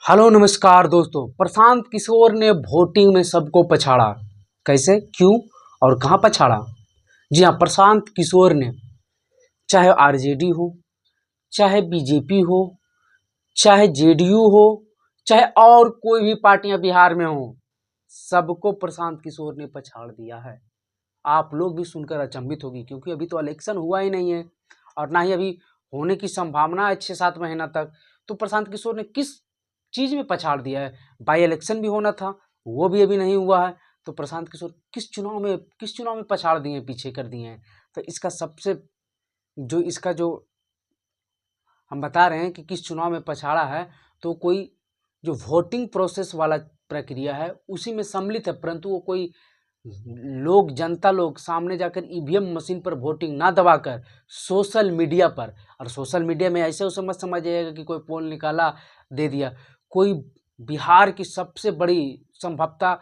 Hello नमस्कार दोस्तों। प्रशांत किशोर ने वोटिंग में सबको पछाड़ा। कैसे, क्यों और कहां पछाड़ा? जी हाँ, प्रशांत किशोर ने, चाहे आरजेडी हो, चाहे बीजेपी हो, चाहे जेडीयू हो, चाहे और कोई भी पार्टियां बिहार में हो, सबको प्रशांत किशोर ने पछाड़ दिया है। आप लोग भी सुनकर अचंभित होगी, क्योंकि अभी तो इलेक्शन हुआ ही नहीं है और ना ही अभी होने की संभावना है 6-7 महीना तक। तो प्रशांत किशोर ने किस चीज में पछाड़ दिया है? बाई इलेक्शन भी होना था, वो भी अभी नहीं हुआ है। तो प्रशांत किशोर किस चुनाव में पछाड़ दिए हैं, पीछे कर दिए हैं? तो इसका जो हम बता रहे हैं कि किस चुनाव में पछाड़ा है, तो कोई जो वोटिंग प्रोसेस वाला प्रक्रिया है उसी में सम्मिलित है, परंतु वो कोई जनता लोग सामने जाकर ईवीएम मशीन पर वोटिंग ना दबाकर सोशल मीडिया पर, और सोशल मीडिया में ऐसे उसे मत समझिएगा कि कोई पोल निकाला दे दिया। कोई बिहार की सबसे बड़ी संभवतः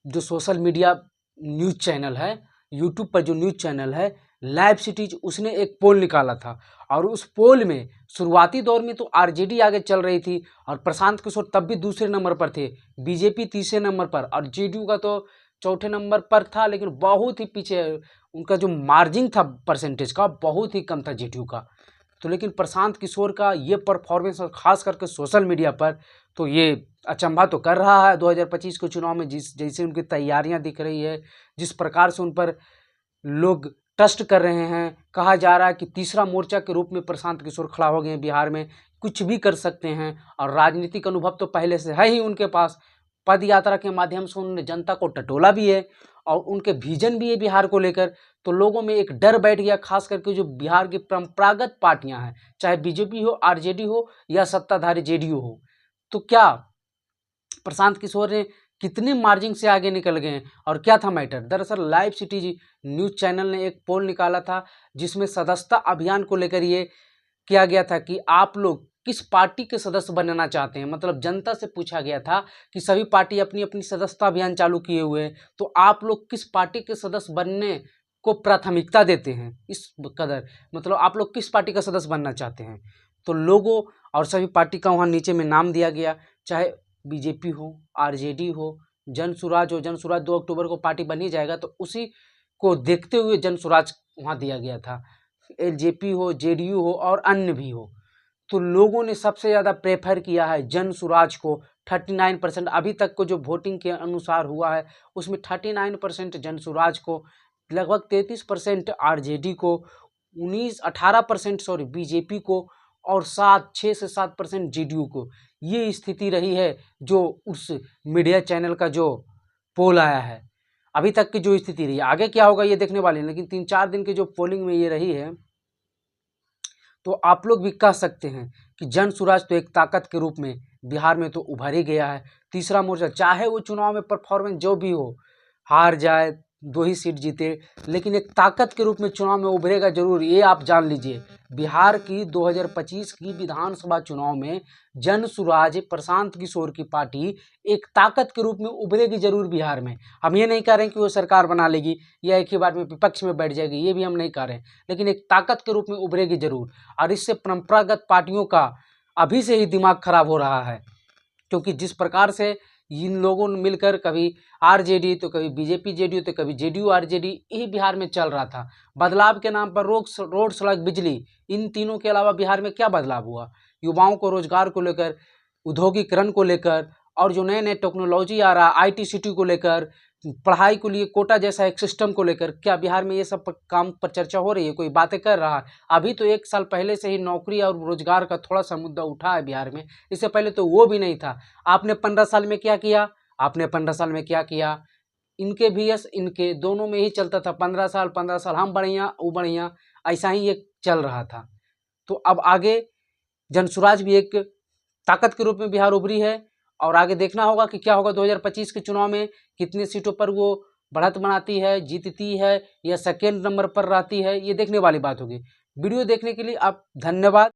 जो सोशल मीडिया न्यूज़ चैनल है, यूट्यूब पर जो न्यूज़ चैनल है लाइव सिटीज, उसने एक पोल निकाला था और उस पोल में शुरुआती दौर में तो आरजेडी आगे चल रही थी और प्रशांत किशोर तब भी दूसरे नंबर पर थे, बीजेपी तीसरे नंबर पर और जेडीयू का तो चौथे नंबर पर था, लेकिन बहुत ही पीछे उनका जो मार्जिन था परसेंटेज का बहुत ही कम था जेडीयू का। तो लेकिन प्रशांत किशोर का ये परफॉर्मेंस और खास करके सोशल मीडिया पर तो ये अचंभा तो कर रहा है। 2025 के चुनाव में जैसे उनकी तैयारियां दिख रही है, जिस प्रकार से उन पर लोग ट्रस्ट कर रहे हैं, कहा जा रहा है कि तीसरा मोर्चा के रूप में प्रशांत किशोर खड़ा हो गए हैं बिहार में, कुछ भी कर सकते हैं और राजनीतिक अनुभव तो पहले से है ही उनके पास। पद यात्रा के माध्यम से उन्होंने जनता को टटोला भी है और उनके विजन भी है बिहार को लेकर। तो लोगों में एक डर बैठ गया, खास करके जो बिहार की परंपरागत पार्टियां हैं, चाहे बीजेपी हो, आरजेडी हो या सत्ताधारी जेडीयू हो। तो क्या प्रशांत किशोर ने कितने मार्जिन से आगे निकल गए हैं और क्या था मैटर? दरअसल लाइव सिटी न्यूज़ चैनल ने एक पोल निकाला था जिसमें सदस्यता अभियान को लेकर ये किया गया था कि आप लोग किस पार्टी के सदस्य बनना चाहते हैं। मतलब जनता से पूछा गया था कि सभी पार्टी अपनी अपनी सदस्यता अभियान चालू किए हुए हैं, तो आप लोग किस पार्टी के सदस्य बनने को प्राथमिकता देते हैं? इस कदर मतलब आप लोग किस पार्टी का सदस्य बनना चाहते हैं? तो लोगों और सभी पार्टी का वहाँ नीचे में नाम दिया गया, चाहे बीजेपी हो, आरजेडी हो, जनसुराज हो। जनसुराज 2 अक्टूबर को पार्टी बन ही जाएगा, तो उसी को देखते हुए जनसुराज वहाँ दिया गया था। एलजेपी हो, जेडीयू हो और अन्य भी हो। तो लोगों ने सबसे ज़्यादा प्रेफर किया है जनसुराज को। 39% अभी तक को जो वोटिंग के अनुसार हुआ है उसमें 39% जनसुराज को, लगभग 33% आरजेडी को, 18% सॉरी बीजेपी को और 6 से 7% जेडीयू को। ये स्थिति रही है जो उस मीडिया चैनल का जो पोल आया है, अभी तक की जो स्थिति रही है। आगे क्या होगा ये देखने वाले हैं, लेकिन 3-4 दिन के जो पोलिंग में ये रही है, तो आप लोग भी कह सकते हैं कि जनसुराज तो एक ताकत के रूप में बिहार में तो उभर ही गया है। तीसरा मोर्चा, चाहे वो चुनाव में परफॉर्मेंस जो भी हो, हार जाए, 2 ही सीट जीते, लेकिन एक ताकत के रूप में चुनाव में उभरेगा जरूर, ये आप जान लीजिए। बिहार की 2025 की विधानसभा चुनाव में जनसुराज प्रशांत किशोर की पार्टी एक ताकत के रूप में उभरेगी जरूर बिहार में। हम ये नहीं कह रहे हैं कि वो सरकार बना लेगी या एक ही बार में विपक्ष में बैठ जाएगी, ये भी हम नहीं कह रहे हैं, लेकिन एक ताकत के रूप में उभरेगी जरूर। और इससे परंपरागत पार्टियों का अभी से ही दिमाग खराब हो रहा है, क्योंकि जिस प्रकार से इन लोगों ने मिलकर कभी आरजेडी तो कभी बीजेपी जेडीयू तो कभी जेडीयू आरजेडी यही बिहार में चल रहा था। बदलाव के नाम पर रोड सड़क बिजली, इन तीनों के अलावा बिहार में क्या बदलाव हुआ? युवाओं को रोजगार को लेकर, औद्योगिकरण को लेकर और जो नए नए टेक्नोलॉजी आ रहा, आईटी सिटी को लेकर, पढ़ाई के लिए कोटा जैसा एक सिस्टम को लेकर, क्या बिहार में ये सब काम पर चर्चा हो रही है? कोई बातें कर रहा है? अभी तो 1 साल पहले से ही नौकरी और रोजगार का थोड़ा सा मुद्दा उठा है बिहार में, इससे पहले तो वो भी नहीं था। आपने 15 साल में क्या किया? आपने 15 साल में क्या किया? इनके भी यस इनके दोनों में ही चलता था, 15 साल हम बढ़िया वो बढ़िया, ऐसा ही ये चल रहा था। तो अब आगे जनसुराज भी एक ताकत के रूप में बिहार उभरी है और आगे देखना होगा कि क्या होगा 2025 के चुनाव में, कितने सीटों पर वो बढ़त बनाती है, जीतती है या सेकेंड नंबर पर रहती है, ये देखने वाली बात होगी। वीडियो देखने के लिए आप धन्यवाद।